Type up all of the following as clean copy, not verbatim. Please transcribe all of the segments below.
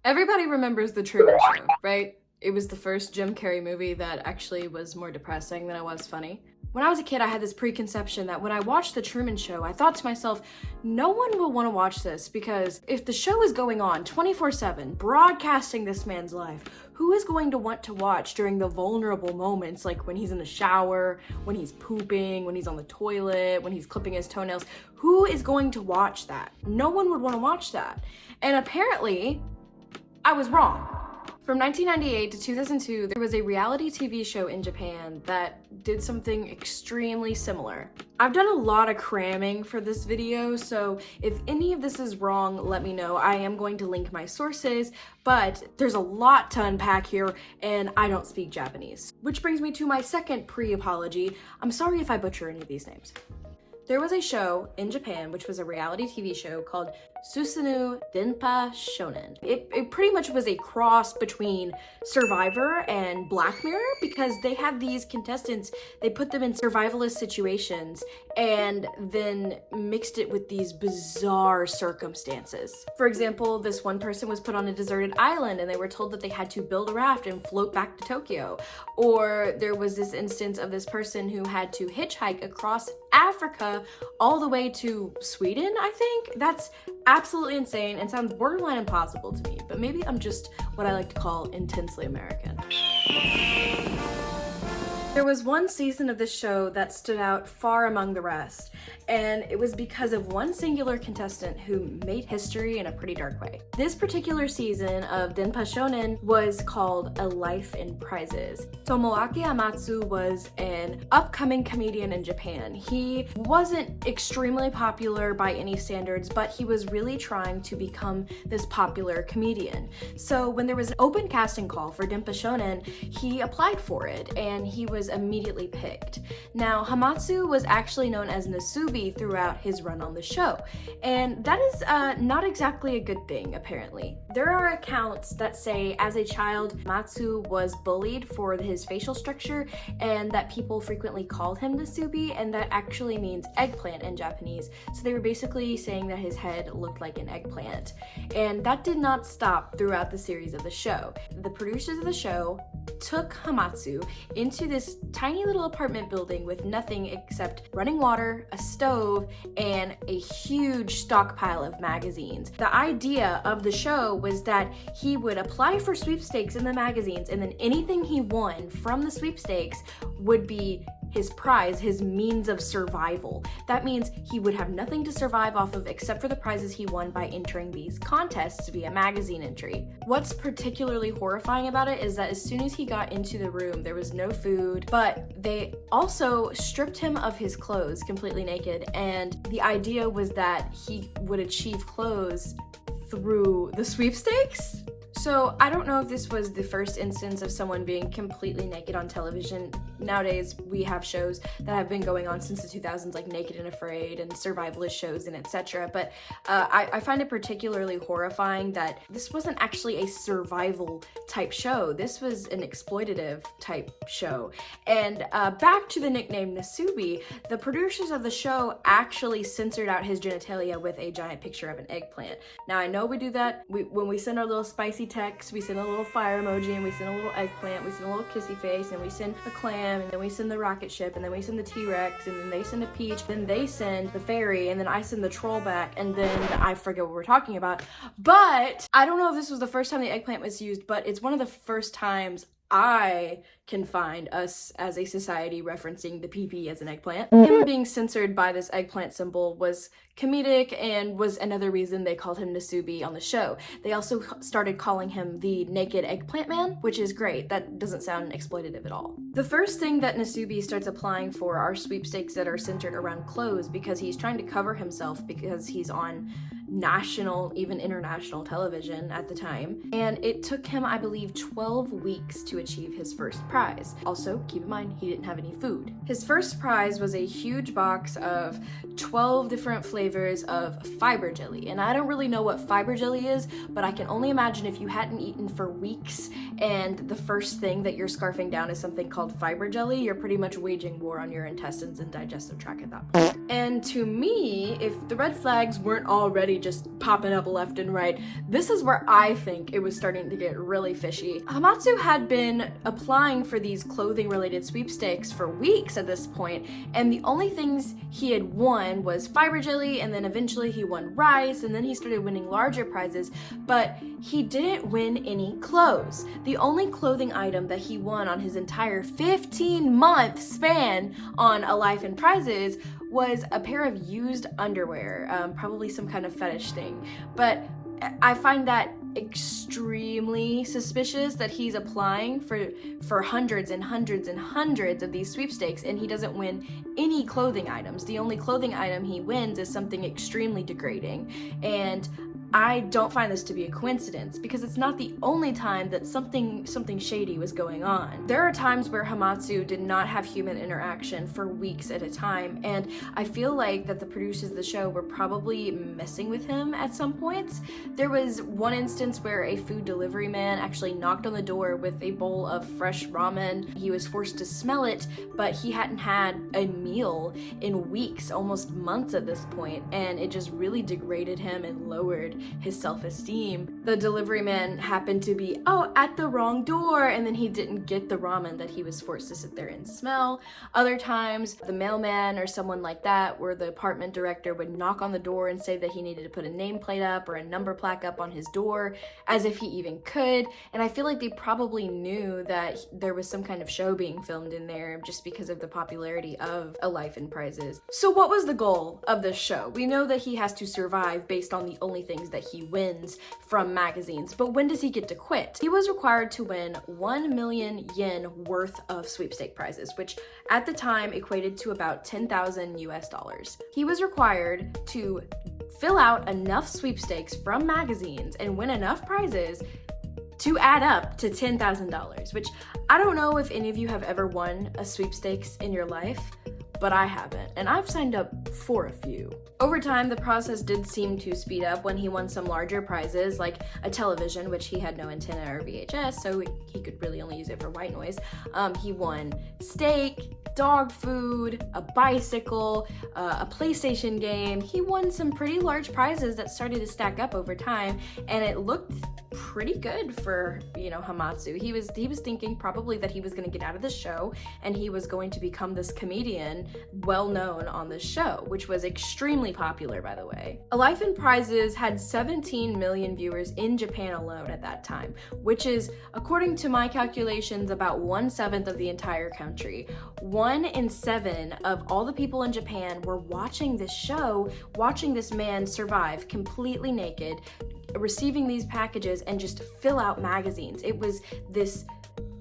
Everybody remembers The Truman Show, right? It was the first Jim Carrey movie that actually was more depressing than it was funny. When I was a kid, I had this preconception that when I watched The Truman Show, I thought to myself, no one will want to watch this because if the show is going on 24/7, broadcasting this man's life, who is going to want to watch during the vulnerable moments, like when he's in the shower, when he's pooping, when he's on the toilet, when he's clipping his toenails? Who is going to watch that? No one would want to watch that. And apparently, I was wrong. From 1998 to 2002, there was a reality TV show in Japan that did something extremely similar. I've done a lot of cramming for this video, so if any of this is wrong, let me know. I am going to link my sources, but there's a lot to unpack here, and I don't speak Japanese. Which brings me to my second pre-apology. I'm sorry if I butcher any of these names. There was a show in Japan, which was a reality TV show called Susanoo Denpa Shonen. It pretty much was a cross between Survivor and Black Mirror because they had these contestants, they put them in survivalist situations and then mixed it with these bizarre circumstances. For example, this one person was put on a deserted island and they were told that they had to build a raft and float back to Tokyo. Or there was this instance of this person who had to hitchhike across Africa all the way to Sweden, I think. That's absolutely insane and sounds borderline impossible to me, but maybe I'm just what I like to call intensely American. There was one season of this show that stood out far among the rest, and it was because of one singular contestant who made history in a pretty dark way. This particular season of Denpa Shonen was called A Life in Prizes. Tomoaki Hamatsu was an upcoming comedian in Japan. He wasn't extremely popular by any standards, but he was really trying to become this popular comedian. So when there was an open casting call for Denpa Shonen, he applied for it, and he was immediately picked. Now, Hamatsu was actually known as Nasubi throughout his run on the show, and that is not exactly a good thing, apparently. There are accounts that say as a child, Hamatsu was bullied for his facial structure and that people frequently called him Nasubi, and that actually means eggplant in Japanese. So they were basically saying that his head looked like an eggplant. And that did not stop throughout the series of the show. The producers of the show took Hamatsu into this tiny little apartment building with nothing except running water, a stove, and a huge stockpile of magazines. The idea of the show was that he would apply for sweepstakes in the magazines, and then anything he won from the sweepstakes would be his prize, his means of survival. That means he would have nothing to survive off of except for the prizes he won by entering these contests via magazine entry. What's particularly horrifying about it is that as soon as he got into the room, there was no food, but they also stripped him of his clothes completely naked, and the idea was that he would achieve clothes through the sweepstakes? So I don't know if this was the first instance of someone being completely naked on television. Nowadays, we have shows that have been going on since the 2000s, like Naked and Afraid and survivalist shows and etc. But I find it particularly horrifying that this wasn't actually a survival type show. This was an exploitative type show. And back to the nickname Nasubi, the producers of the show actually censored out his genitalia with a giant picture of an eggplant. Now I know we do that when we send our little spicy text, we send a little fire emoji, and we send a little eggplant, we send a little kissy face, and we send a clam, and then we send the rocket ship, and then we send the T-Rex, and then they send a peach, then they send the fairy, and then I send the troll back, and then I forget what we're talking about. But I don't know if this was the first time the eggplant was used, but it's one of the first times I can find us as a society referencing the PP as an eggplant. Him being censored by this eggplant symbol was comedic and was another reason they called him Nasubi on the show. They also started calling him the Naked Eggplant Man, which is great. That doesn't sound exploitative at all. The first thing that Nasubi starts applying for are sweepstakes that are centered around clothes because he's trying to cover himself because he's on national, even international television at the time. And it took him, I believe, 12 weeks to achieve his first prize. Also, keep in mind, he didn't have any food. His first prize was a huge box of 12 different flavors of fiber jelly. And I don't really know what fiber jelly is, but I can only imagine if you hadn't eaten for weeks and the first thing that you're scarfing down is something called fiber jelly, you're pretty much waging war on your intestines and digestive tract at that point. And to me, if the red flags weren't already celebrity just popping up left and right. This is where I think it was starting to get really fishy. Hamatsu had been applying for these clothing-related sweepstakes for weeks at this point, and the only things he had won was fiber jelly, and then eventually he won rice, and then he started winning larger prizes, but he didn't win any clothes. The only clothing item that he won on his entire 15-month span on A Life in Prizes was a pair of used underwear, probably some kind of fetish thing. But I find that extremely suspicious that he's applying for hundreds and hundreds and hundreds of these sweepstakes and he doesn't win any clothing items. The only clothing item he wins is something extremely degrading, and I don't find this to be a coincidence because it's not the only time that something shady was going on. There are times where Hamatsu did not have human interaction for weeks at a time, and I feel like that the producers of the show were probably messing with him at some points. There was one instance where a food delivery man actually knocked on the door with a bowl of fresh ramen. He was forced to smell it, but he hadn't had a meal in weeks, almost months at this point, and it just really degraded him and lowered his self-esteem. The delivery man happened to be, at the wrong door, and then he didn't get the ramen that he was forced to sit there and smell. Other times, the mailman or someone like that, where the apartment director would knock on the door and say that he needed to put a nameplate up or a number plaque up on his door, as if he even could. And I feel like they probably knew that there was some kind of show being filmed in there just because of the popularity of A Life in Prizes. So what was the goal of this show? We know that he has to survive based on the only things that he wins from magazines, but when does he get to quit? He was required to win 1 million yen worth of sweepstake prizes, which at the time equated to about 10,000 US dollars. He was required to fill out enough sweepstakes from magazines and win enough prizes to add up to $10,000, which I don't know if any of you have ever won a sweepstakes in your life, but I haven't, and I've signed up for a few. Over time, the process did seem to speed up when he won some larger prizes, like a television, which he had no antenna or VHS, so he could really only use it for white noise. He won steak, dog food, a bicycle, a PlayStation game. He won some pretty large prizes that started to stack up over time, and it looked pretty good for, Hamatsu. He was thinking probably that he was going to get out of the show and he was going to become this comedian well known on the show, which was extremely popular, by the way. A Life in Prizes had 17 million viewers in Japan alone at that time, which is, according to my calculations, about 1/7 of the entire country. 1 in 7 of all the people in Japan were watching this show, watching this man survive completely naked, receiving these packages and just fill out magazines. It was this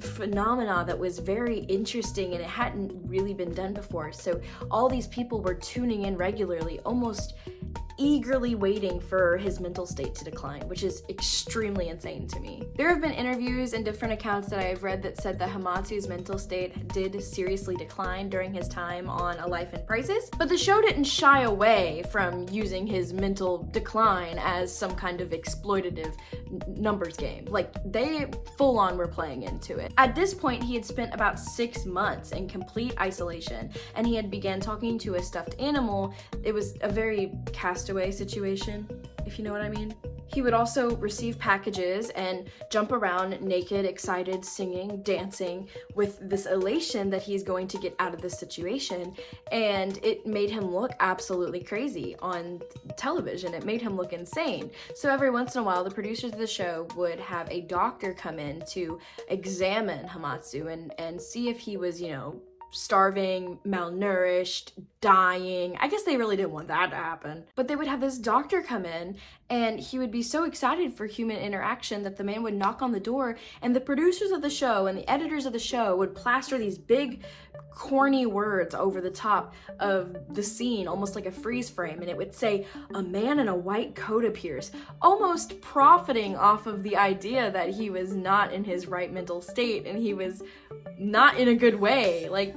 phenomena that was very interesting and it hadn't really been done before. So all these people were tuning in regularly, almost eagerly waiting for his mental state to decline, which is extremely insane to me. There have been interviews and different accounts that I have read that said that Hamatsu's mental state did seriously decline during his time on A Life in Prizes, but the show didn't shy away from using his mental decline as some kind of exploitative numbers game. Like, they full on were playing into it. At this point, he had spent about 6 months in complete isolation, and he had began talking to a stuffed animal. It was a very castaway situation, if you know what I mean. He would also receive packages and jump around naked, excited, singing, dancing, with this elation that he's going to get out of this situation, and it made him look absolutely crazy on television. It made him look insane. So every once in a while, the producers of the show would have a doctor come in to examine Hamatsu and see if he was, starving, malnourished, dying. I guess they really didn't want that to happen. But they would have this doctor come in and he would be so excited for human interaction that the man would knock on the door, and the producers of the show and the editors of the show would plaster these big corny words over the top of the scene, almost like a freeze frame, and it would say, "A man in a white coat appears," almost profiting off of the idea that he was not in his right mental state and he was not in a good way. Like,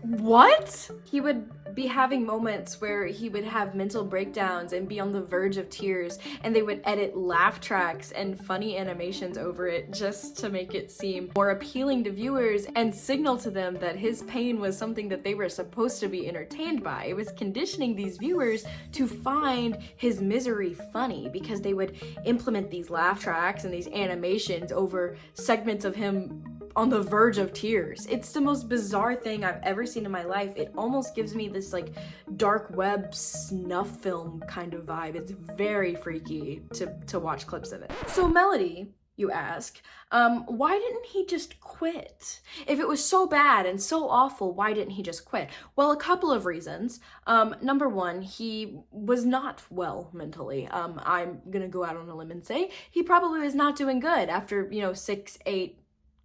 what? He would be having moments where he would have mental breakdowns and be on the verge of tears, and they would edit laugh tracks and funny animations over it just to make it seem more appealing to viewers and signal to them that his pain was something that they were supposed to be entertained by. It was conditioning these viewers to find his misery funny because they would implement these laugh tracks and these animations over segments of him on the verge of tears. It's the most bizarre thing I've ever seen in my life. It almost gives me this like dark web snuff film kind of vibe. It's very freaky to watch clips of it. So Melody, you ask, why didn't he just quit? If it was so bad and so awful, why didn't he just quit? Well, a couple of reasons. Number one, he was not well mentally. I'm gonna go out on a limb and say he probably was not doing good after, 6, 8,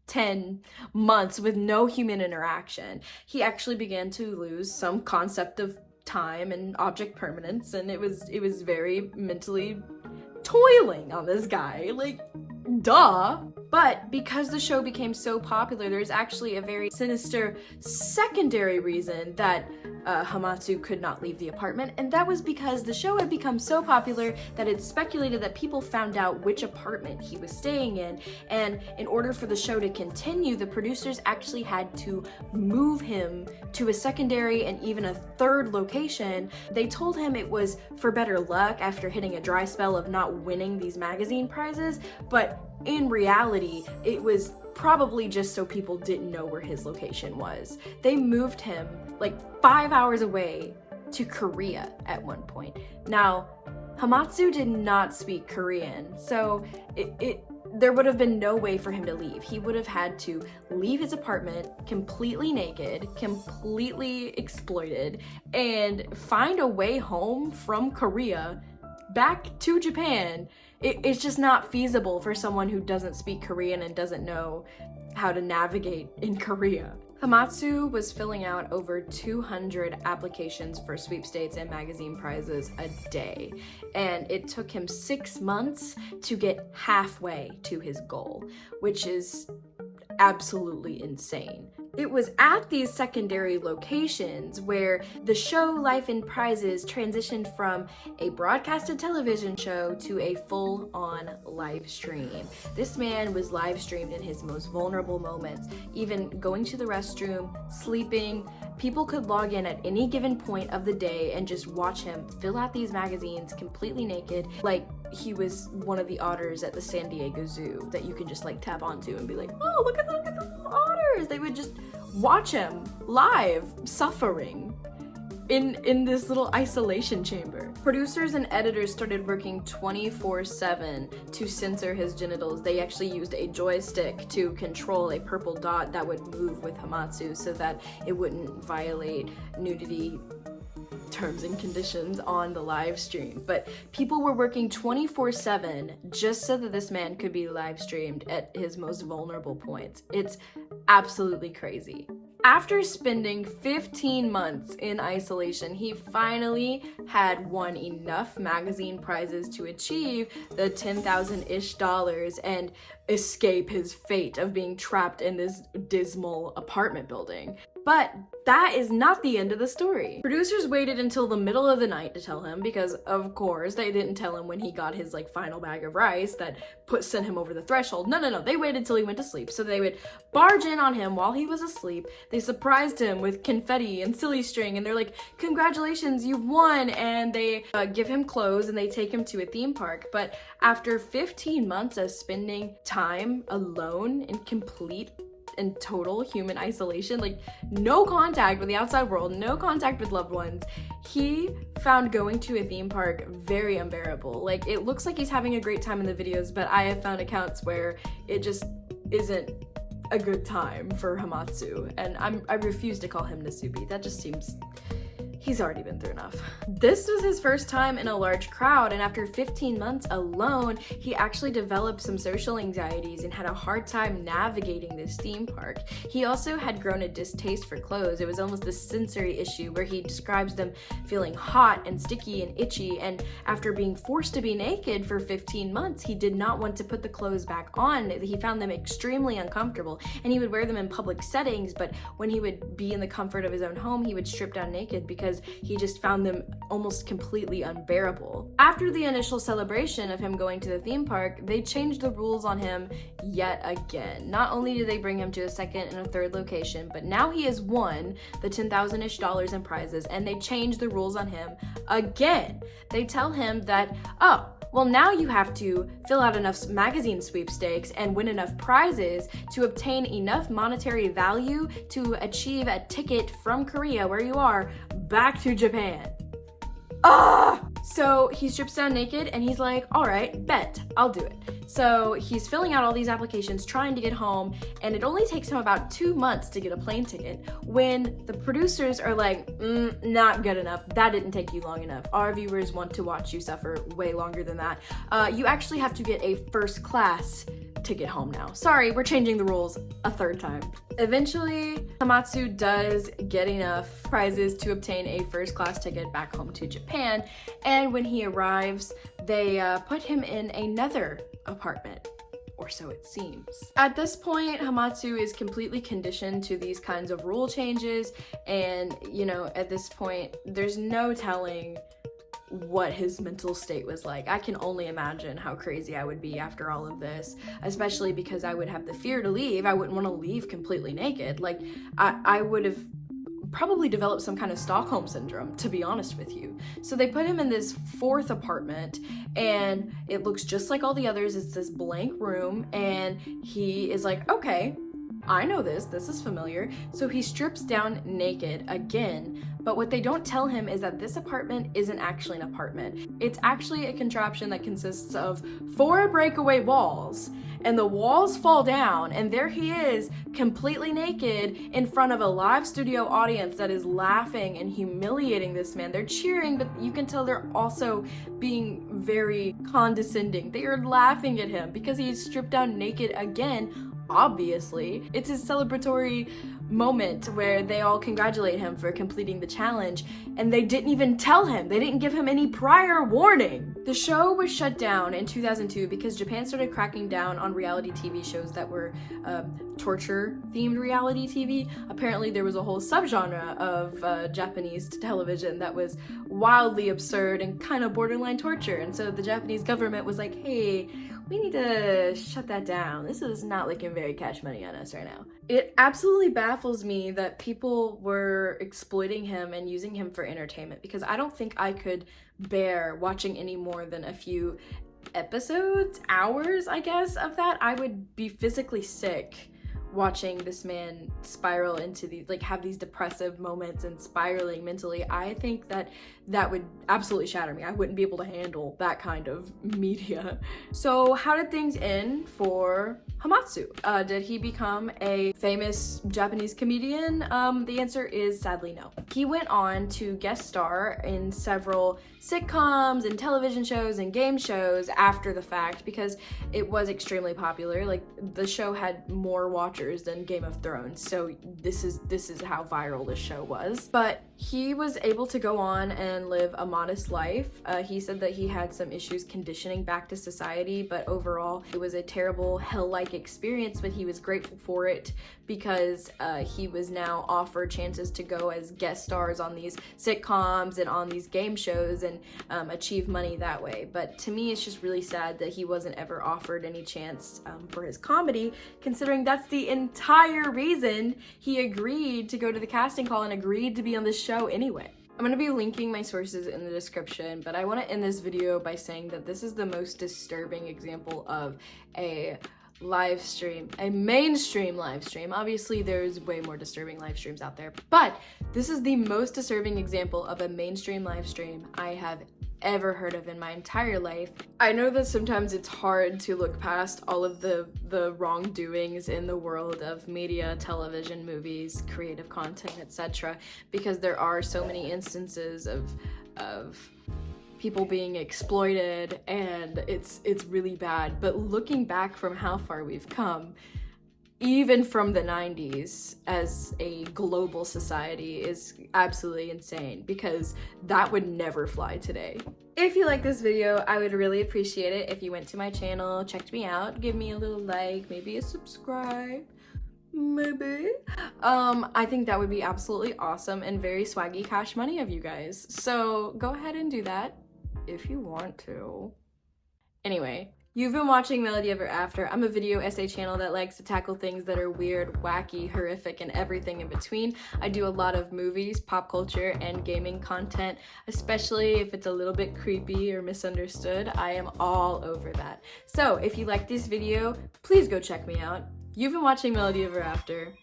10 months with no human interaction. He actually began to lose some concept of time and object permanence, and it was very mentally toiling on this guy. Like, duh. But because the show became so popular, there's actually a very sinister secondary reason that Hamatsu could not leave the apartment, and that was because the show had become so popular that it's speculated that people found out which apartment he was staying in, and in order for the show to continue, the producers actually had to move him to a secondary and even a third location. They told him it was for better luck after hitting a dry spell of not winning these magazine prizes, but in reality, it was probably just so people didn't know where his location was. They moved him like 5 hours away to Korea at one point. Now, Hamatsu did not speak Korean, so there would have been no way for him to leave. He would have had to leave his apartment completely naked, completely exploited, and find a way home from Korea back to Japan. It's just not feasible for someone who doesn't speak Korean and doesn't know how to navigate in Korea. Hamatsu was filling out over 200 applications for sweepstakes and magazine prizes a day, and it took him 6 months to get halfway to his goal, which is absolutely insane. It was at these secondary locations where the show Life in Prizes transitioned from a broadcasted television show to a full-on live stream. This man was live streamed in his most vulnerable moments, even going to the restroom, sleeping. People could log in at any given point of the day and just watch him fill out these magazines completely naked, like he was one of the otters at the San Diego Zoo that you can just like tap onto and be like, oh, look at the little otters. They would just watch him live suffering in this little isolation chamber. Producers and editors started working 24/7 to censor his genitals. They actually used a joystick to control a purple dot that would move with Hamatsu so that it wouldn't violate nudity terms and conditions on the live stream. But people were working 24/7 just so that this man could be live streamed at his most vulnerable points. It's absolutely crazy. After spending 15 months in isolation, he finally had won enough magazine prizes to achieve the $10,000-ish and escape his fate of being trapped in this dismal apartment building. But that is not the end of the story. Producers waited until the middle of the night to tell him because, of course, they didn't tell him when he got his final bag of rice that sent him over the threshold. No. They waited till he went to sleep. So they would barge in on him while he was asleep. They surprised him with confetti and silly string, and they're like, congratulations, you've won. And they give him clothes and they take him to a theme park. But after 15 months of spending time alone in complete and total human isolation, no contact with the outside world, no contact with loved ones, he found going to a theme park very unbearable. It looks like he's having a great time in the videos, but I have found accounts where it just isn't a good time for Hamatsu, and I refuse to call him Nasubi. That just seems... he's already been through enough. This was his first time in a large crowd, and after 15 months alone, he actually developed some social anxieties and had a hard time navigating this theme park. He also had grown a distaste for clothes. It was almost this sensory issue where he describes them feeling hot and sticky and itchy, and after being forced to be naked for 15 months, he did not want to put the clothes back on. He found them extremely uncomfortable, and he would wear them in public settings, but when he would be in the comfort of his own home, he would strip down naked because because he just found them almost completely unbearable. After the initial celebration of him going to the theme park, they changed the rules on him yet again. Not only did they bring him to a second and a third location, but now he has won the $10,000-ish in prizes, and they changed the rules on him again. They tell him that, oh, well, now you have to fill out enough magazine sweepstakes and win enough prizes to obtain enough monetary value to achieve a ticket from Korea, where you are, back to Japan. Ah! So he strips down naked and he's like, all right, bet, I'll do it. So he's filling out all these applications, trying to get home, and it only takes him about 2 months to get a plane ticket when the producers are like, not good enough. That didn't take you long enough. Our viewers want to watch you suffer way longer than that. You actually have to get a first class ticket home now. Sorry, we're changing the rules a third time. Eventually, Hamatsu does get enough prizes to obtain a first class ticket back home to Japan, and when he arrives, they put him in another apartment, or so it seems. At this point, Hamatsu is completely conditioned to these kinds of rule changes, and you know, at this point, there's no telling what his mental state was like. I can only imagine how crazy I would be after all of this, especially because I would have the fear to leave. I wouldn't want to leave completely naked. Like, I would have probably developed some kind of Stockholm syndrome, to be honest with you. So they put him in this fourth apartment, and it looks just like all the others. It's this blank room, and he is like, okay, I know this is familiar. So he strips down naked again, but what they don't tell him is that this apartment isn't actually an apartment. It's actually a contraption that consists of 4 breakaway walls, and the walls fall down, and there he is, completely naked in front of a live studio audience that is laughing and humiliating this man. They're cheering, but you can tell they're also being very condescending. They are laughing at him because he's stripped down naked again. Obviously, it's his celebratory moment where they all congratulate him for completing the challenge, and they didn't even tell him. They didn't give him any prior warning. The show was shut down in 2002 because Japan started cracking down on reality TV shows that were torture-themed reality TV. Apparently, there was a whole subgenre of Japanese television that was wildly absurd and kind of borderline torture, and so the Japanese government was like, hey, we need to shut that down. This is not looking very cash money on us right now. It absolutely baffles me that people were exploiting him and using him for entertainment, because I don't think I could bear watching any more than a few episodes, hours, I guess, of that. I would be physically sick watching this man spiral into these, like, have these depressive moments and spiraling mentally. I think that that would absolutely shatter me. I wouldn't be able to handle that kind of media. So how did things end for Hamatsu? Did he become a famous Japanese comedian? The answer is sadly no. He went on to guest star in several sitcoms and television shows and game shows after the fact because it was extremely popular. Like, the show had more watchers than Game of Thrones, so this is how viral this show was. But he was able to go on and live a modest life. He said that he had some issues conditioning back to society, but overall it was a terrible hell-like experience, but he was grateful for it because he was now offered chances to go as guest stars on these sitcoms and on these game shows and achieve money that way. But to me, it's just really sad that he wasn't ever offered any chance for his comedy, considering that's the entire reason he agreed to go to the casting call and agreed to be on this show anyway. I'm going to be linking my sources in the description, but I want to end this video by saying that this is the most disturbing example of a live stream, a mainstream live stream. Obviously, there's way more disturbing live streams out there, but this is the most disturbing example of a mainstream live stream I have ever heard of in my entire life. I know that sometimes it's hard to look past all of the wrongdoings in the world of media, television, movies, creative content, etc., because there are so many instances of people being exploited, and it's really bad. But looking back from how far we've come, even from the 90s as a global society, is absolutely insane, because that would never fly today. If you like this video, I would really appreciate it if you went to my channel, checked me out, give me a little like, maybe a subscribe. Maybe. I think that would be absolutely awesome and very swaggy cash money of you guys. So go ahead and do that if you want to. Anyway, you've been watching Melody Ever After. I'm a video essay channel that likes to tackle things that are weird, wacky, horrific, and everything in between. I do a lot of movies, pop culture, and gaming content, especially if it's a little bit creepy or misunderstood. I am all over that. So if you like this video, please go check me out. You've been watching Melody Ever After.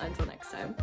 Until next time.